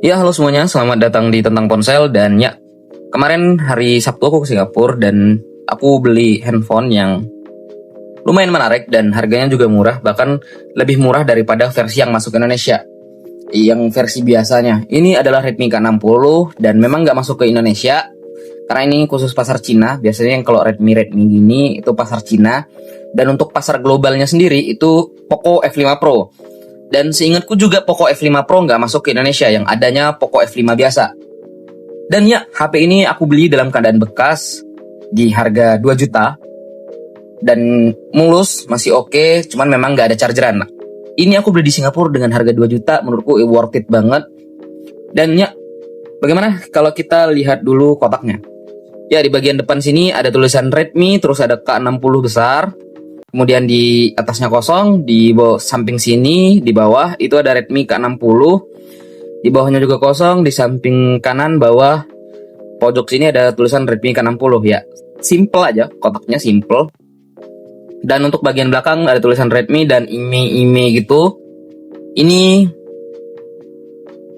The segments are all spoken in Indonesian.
Ya, halo semuanya, selamat datang di Tentang Ponsel. Dan ya, kemarin hari Sabtu aku ke Singapura dan aku beli handphone yang lumayan menarik dan harganya juga murah, bahkan lebih murah daripada versi yang masuk ke Indonesia. Yang versi biasanya, ini adalah Redmi K60 dan memang nggak masuk ke Indonesia karena ini khusus pasar Cina. Biasanya yang kalau Redmi gini itu pasar Cina. Dan untuk pasar globalnya sendiri itu Poco F5 Pro. Dan seingatku juga Poco F5 Pro nggak masuk ke Indonesia, yang adanya Poco F5 biasa. Dan ya, HP ini aku beli dalam keadaan bekas di harga 2 juta. Dan mulus, masih oke, cuman memang nggak ada chargeran. Nah, ini aku beli di Singapura dengan harga 2 juta, menurutku worth it banget. Dan ya, bagaimana kalau kita lihat dulu kotaknya? Ya, di bagian depan sini ada tulisan Redmi, terus ada K60 besar. Kemudian di atasnya kosong, di bawah samping sini, di bawah itu ada Redmi K60. Di bawahnya juga kosong, di samping kanan bawah pojok sini ada tulisan Redmi K60 ya. Simple aja, kotaknya simple. Dan untuk bagian belakang ada tulisan Redmi dan IMEI gitu. Ini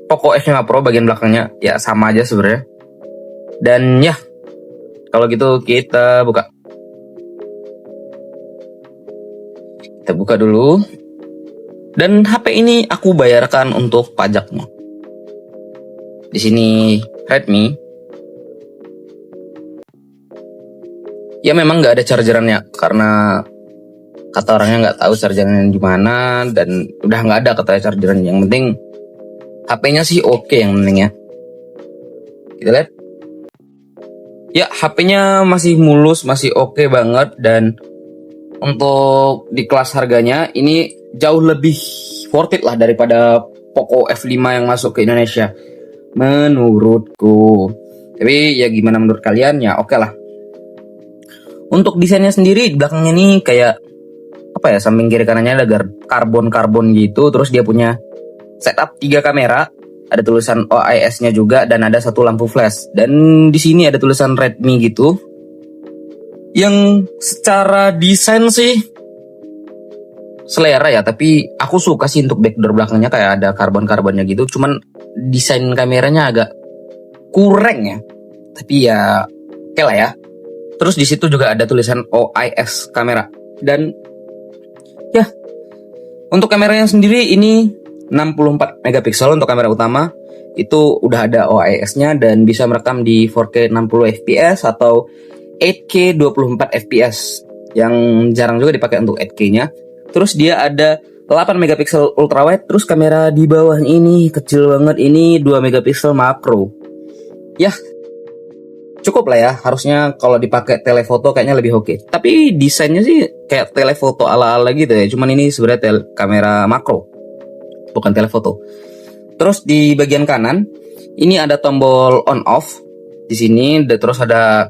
Poco F5 Pro bagian belakangnya, ya sama aja sebenarnya. Dan ya, kalau gitu kita buka. Kita buka dulu. Dan HP ini aku bayarkan untuk pajaknya. Di sini Redmi. Ya memang nggak ada chargerannya karena kata orangnya nggak tahu chargerannya di mana dan udah nggak ada kata chargeran. Yang penting HP-nya sih oke, yang penting ya. Kita lihat. Ya, HP-nya masih mulus, masih oke banget. Dan untuk di kelas harganya ini jauh lebih worth it lah daripada Poco F5 yang masuk ke Indonesia menurutku. Tapi ya gimana menurut kalian, ya oke lah. Untuk desainnya sendiri di belakangnya ini kayak apa ya, samping kiri kanannya ada karbon gitu. Terus dia punya setup 3 kamera, ada tulisan OIS-nya juga dan ada satu lampu flash. Dan di sini ada tulisan Redmi gitu. Yang secara desain sih selera ya, tapi aku suka sih untuk backdoor belakangnya kayak ada karbonnya gitu. Cuman desain kameranya agak kurang ya. Tapi ya oke lah ya. Terus di situ juga ada tulisan OIS kamera. Dan ya, untuk kameranya sendiri ini 64 megapiksel untuk kamera utama. Itu udah ada OIS-nya dan bisa merekam di 4K 60 fps atau 8K 24 fps, yang jarang juga dipakai untuk 8K-nya. Terus dia ada 8 megapiksel ultrawide. Terus kamera di bawah ini kecil banget, ini 2 megapiksel makro. Ya, cukup lah ya. Harusnya kalau dipakai telefoto kayaknya lebih oke. Tapi desainnya sih kayak telefoto ala-ala gitu ya. Cuman ini sebenarnya kamera makro, bukan telefoto. Terus di bagian kanan ini ada tombol on off. Di sini terus ada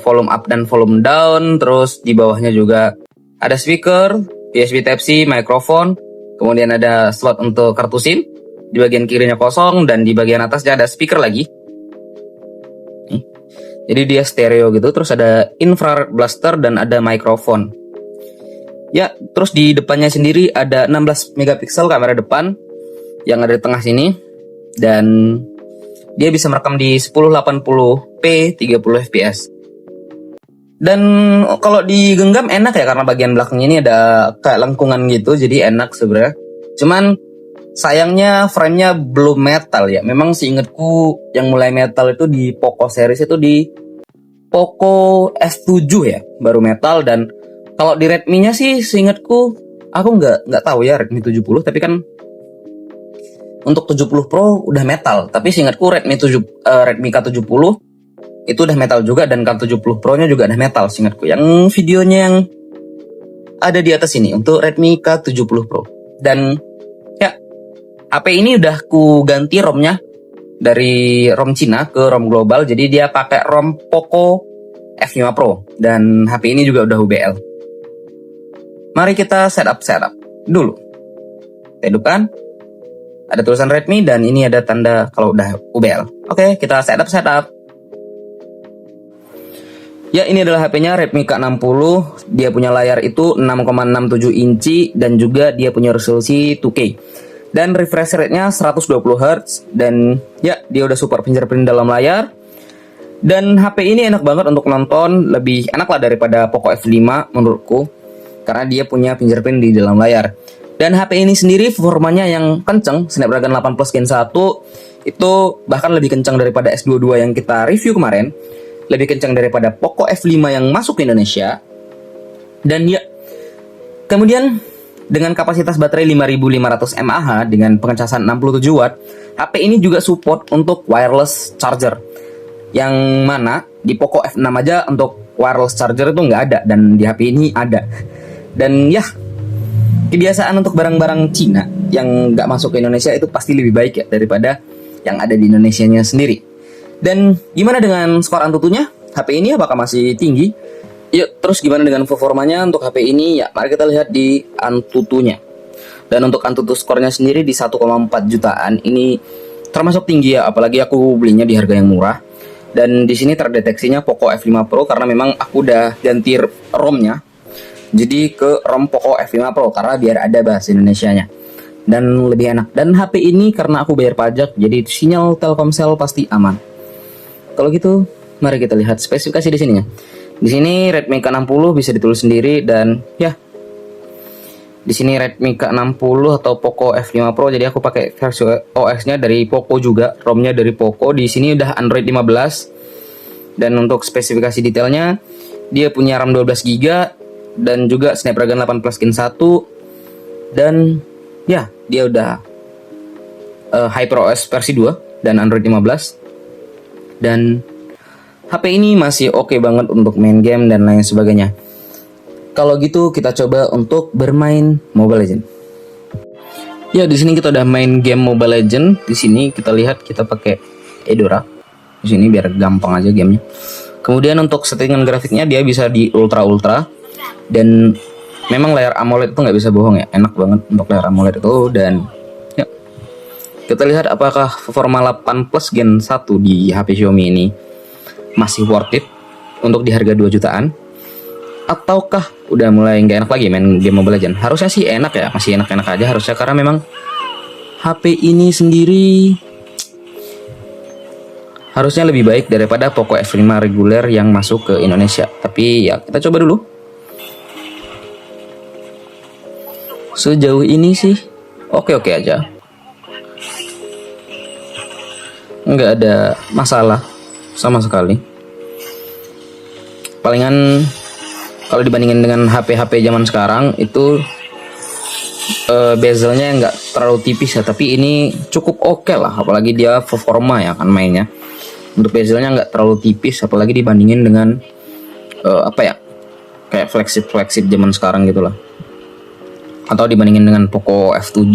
volume up dan volume down. Terus di bawahnya juga ada speaker, USB Type-C, mikrofon. Kemudian ada slot untuk kartu SIM. Di bagian kirinya kosong dan di bagian atasnya ada speaker lagi. Jadi dia stereo gitu. Terus ada infrared blaster dan ada mikrofon. Ya, terus di depannya sendiri ada 16 megapiksel kamera depan yang ada di tengah sini. Dan dia bisa merekam di 1080p 30 fps. Dan kalau digenggam enak ya, karena bagian belakangnya ini ada kayak lengkungan gitu, jadi enak sebenarnya. Cuman sayangnya frame-nya belum metal ya. Memang seingatku yang mulai metal itu di Poco series itu di Poco F7 ya, baru metal. Dan kalau di Redmi-nya sih seingatku, aku nggak tahu ya Redmi 70, tapi kan untuk 70 Pro udah metal. Tapi seingatku Redmi K70 itu udah metal juga, dan K70 Pro-nya juga udah metal seingatku. Yang videonya yang ada di atas ini untuk Redmi K70 Pro. Dan ya, HP ini udah ku ganti ROM-nya dari ROM Cina ke ROM global. Jadi dia pakai ROM Poco F5 Pro. Dan HP ini juga udah UBL. Mari kita setup dulu. Kita hidupkan. Ada tulisan Redmi dan ini ada tanda kalau udah UBL. Oke, kita setup. Ya, ini adalah HP-nya Redmi K60. Dia punya layar itu 6,67 inci dan juga dia punya resolusi 2K. Dan refresh rate-nya 120 Hz. Dan ya, dia udah support fingerprint dalam layar. Dan HP ini enak banget untuk nonton, lebih enak lah daripada Poco F5 menurutku, karena dia punya fingerprint di dalam layar. Dan HP ini sendiri performanya yang kenceng, Snapdragon 8 Plus Gen 1 itu bahkan lebih kencang daripada S22 yang kita review kemarin, lebih kencang daripada Poco F5 yang masuk ke Indonesia. Dan ya, kemudian dengan kapasitas baterai 5500 mAh dengan pengecasan 67 Watt, HP ini juga support untuk wireless charger. Yang mana di Poco F6 aja untuk wireless charger itu nggak ada, dan di HP ini ada. Dan ya, kebiasaan untuk barang-barang Cina yang nggak masuk ke Indonesia itu pasti lebih baik ya daripada yang ada di Indonesianya sendiri. Dan gimana dengan skor Antutunya? HP ini apakah masih tinggi? Yuk, terus gimana dengan performanya untuk HP ini? Ya, mari kita lihat di Antutunya. Dan untuk Antutu skornya sendiri di 1,4 jutaan. Ini termasuk tinggi ya, apalagi aku belinya di harga yang murah. Dan di sini terdeteksinya Poco F5 Pro karena memang aku udah ganti ROM-nya. Jadi ke ROM Poco F5 Pro karena biar ada bahasa Indonesianya. Dan lebih enak. Dan HP ini karena aku bayar pajak, jadi sinyal Telkomsel pasti aman. Kalau gitu, mari kita lihat spesifikasi di sininya. Di sini Redmi K60 bisa ditulis sendiri, dan ya, di sini Redmi K60 atau Poco F5 Pro. Jadi aku pakai versi OS-nya dari Poco juga, ROM-nya dari Poco. Di sini udah Android 15. Dan untuk spesifikasi detailnya, dia punya RAM 12 GB dan juga Snapdragon 8 Plus Gen 1. Dan ya, dia udah HyperOS versi 2 dan Android 15. Dan HP ini masih oke banget untuk main game dan lain sebagainya. Kalau gitu kita coba untuk bermain Mobile Legend. Ya, di sini kita udah main game Mobile Legend. Di sini kita lihat kita pakai Eudora. Di sini biar gampang aja gamenya. Kemudian untuk settingan grafiknya dia bisa di ultra dan memang layar AMOLED itu nggak bisa bohong ya, enak banget untuk layar AMOLED itu. Dan ya, kita lihat apakah performa 8 Plus Gen 1 di HP Xiaomi ini masih worth it untuk di harga 2 jutaan. Ataukah udah mulai nggak enak lagi main game Mobile Legends? Harusnya sih enak ya, masih enak-enak aja harusnya, karena memang HP ini sendiri harusnya lebih baik daripada Poco F5 reguler yang masuk ke Indonesia. Tapi ya, kita coba dulu. Sejauh ini sih oke-oke aja, nggak ada masalah sama sekali. Palingan kalau dibandingin dengan HP-HP zaman sekarang itu bezelnya nggak terlalu tipis ya, tapi ini cukup oke lah, apalagi dia performa ya kan mainnya. Untuk bezelnya nggak terlalu tipis, apalagi dibandingin dengan apa ya, kayak flagship zaman sekarang gitulah. Atau dibandingin dengan Poco F7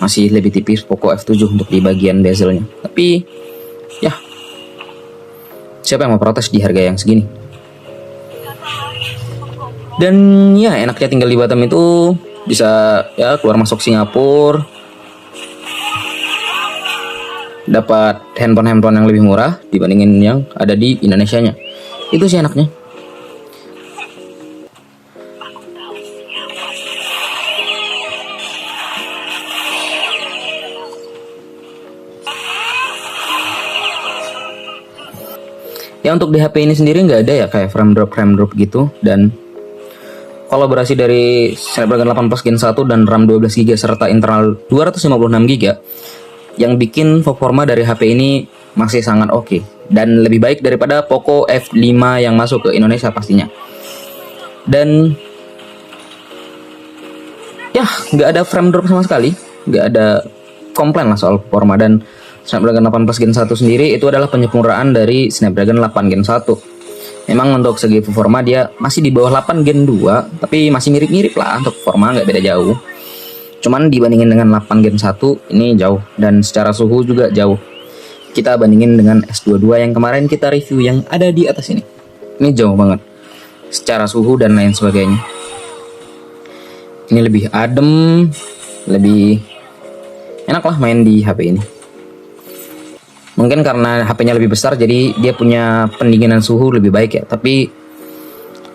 masih lebih tipis Poco F7 untuk di bagian bezelnya. Tapi ya, siapa yang mau protes di harga yang segini? Dan ya, enaknya tinggal di Batam itu bisa ya keluar masuk Singapura, dapat handphone yang lebih murah dibandingin yang ada di Indonesianya. Itu sih enaknya. Ya, untuk di HP ini sendiri nggak ada ya kayak frame drop gitu. Dan kolaborasi dari Snapdragon 8 Plus Gen 1 dan RAM 12 GB serta internal 256 GB yang bikin performa dari HP ini masih sangat oke dan lebih baik daripada Poco F5 yang masuk ke Indonesia pastinya. Dan ya, nggak ada frame drop sama sekali, nggak ada komplain lah soal performa. Dan Snapdragon 8 Plus Gen 1 sendiri itu adalah penyempurnaan dari Snapdragon 8 Gen 1. Memang untuk segi performa dia masih di bawah 8 Gen 2, tapi masih mirip-mirip lah untuk performa, nggak beda jauh. Cuman dibandingin dengan 8 Gen 1 ini jauh, dan secara suhu juga jauh. Kita bandingin dengan S22 yang kemarin kita review yang ada di atas ini. Ini jauh banget secara suhu dan lain sebagainya. Ini lebih adem, lebih enak lah main di HP ini. Mungkin karena HP-nya lebih besar, jadi dia punya pendinginan suhu lebih baik ya. Tapi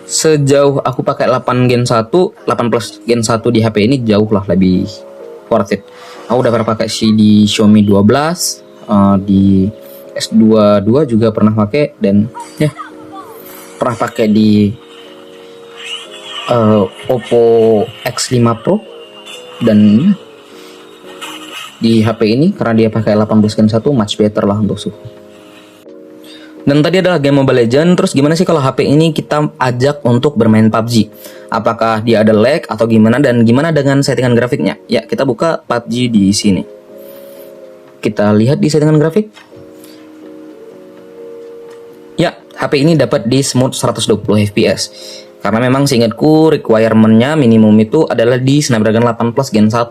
sejauh aku pakai 8 Gen 1, 8 Plus Gen 1 di HP ini jauh lah lebih worth it. Aku udah pernah pakai sih di Xiaomi 12, di S22 juga pernah pakai, dan ya pernah pakai di Oppo X5 Pro, dan di HP ini karena dia pakai 18 Gen 1 much better lah untuk suhu. Dan tadi adalah game Mobile Legends. Terus gimana sih kalau HP ini kita ajak untuk bermain PUBG? Apakah dia ada lag atau gimana, dan gimana dengan settingan grafiknya? Ya, kita buka PUBG di sini. Kita lihat di settingan grafik. Ya, HP ini dapat di smooth 120 fps. Karena memang seingatku requirement-nya minimum itu adalah di Snapdragon 8 Plus Gen 1.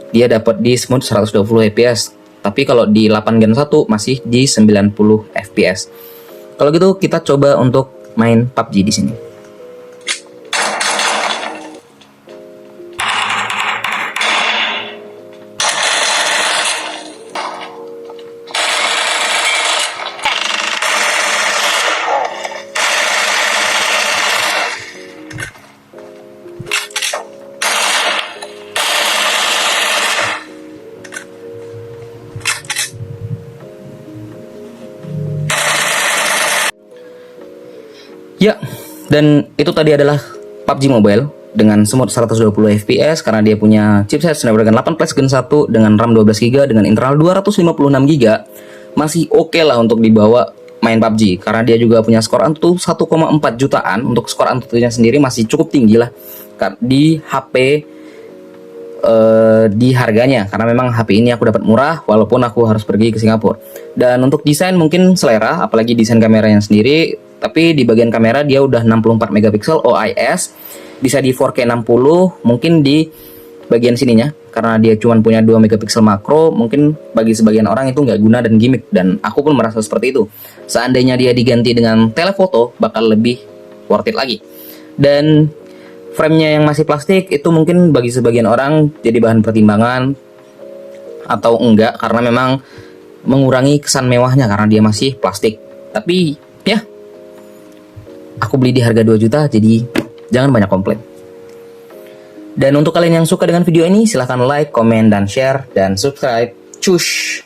Dia dapat di smooth 120 fps. Tapi kalau di 8 Gen 1 masih di 90 fps. Kalau gitu kita coba untuk main PUBG di sini. Ya, dan itu tadi adalah PUBG Mobile dengan smooth 120 fps karena dia punya chipset Snapdragon 8 Plus Gen 1 dengan RAM 12GB dengan internal 256GB. Masih oke lah untuk dibawa main PUBG karena dia juga punya skor Antutu 1,4 jutaan. Untuk skor Antutunya sendiri masih cukup tinggi lah di HP, di harganya, karena memang HP ini aku dapat murah walaupun aku harus pergi ke Singapura. Dan untuk desain mungkin selera, apalagi desain kameranya sendiri. Tapi di bagian kamera dia udah 64 megapiksel OIS, bisa di 4K 60, mungkin di bagian sininya karena dia cuma punya 2 megapiksel makro, mungkin bagi sebagian orang itu nggak guna dan gimmick, dan aku pun merasa seperti itu. Seandainya dia diganti dengan telefoto bakal lebih worth it lagi. Dan frame-nya yang masih plastik itu mungkin bagi sebagian orang jadi bahan pertimbangan atau enggak, karena memang mengurangi kesan mewahnya karena dia masih plastik. Tapi ya, aku beli di harga 2 juta, jadi jangan banyak komplain. Dan untuk kalian yang suka dengan video ini, silahkan like, komen, dan share, dan subscribe. Cush!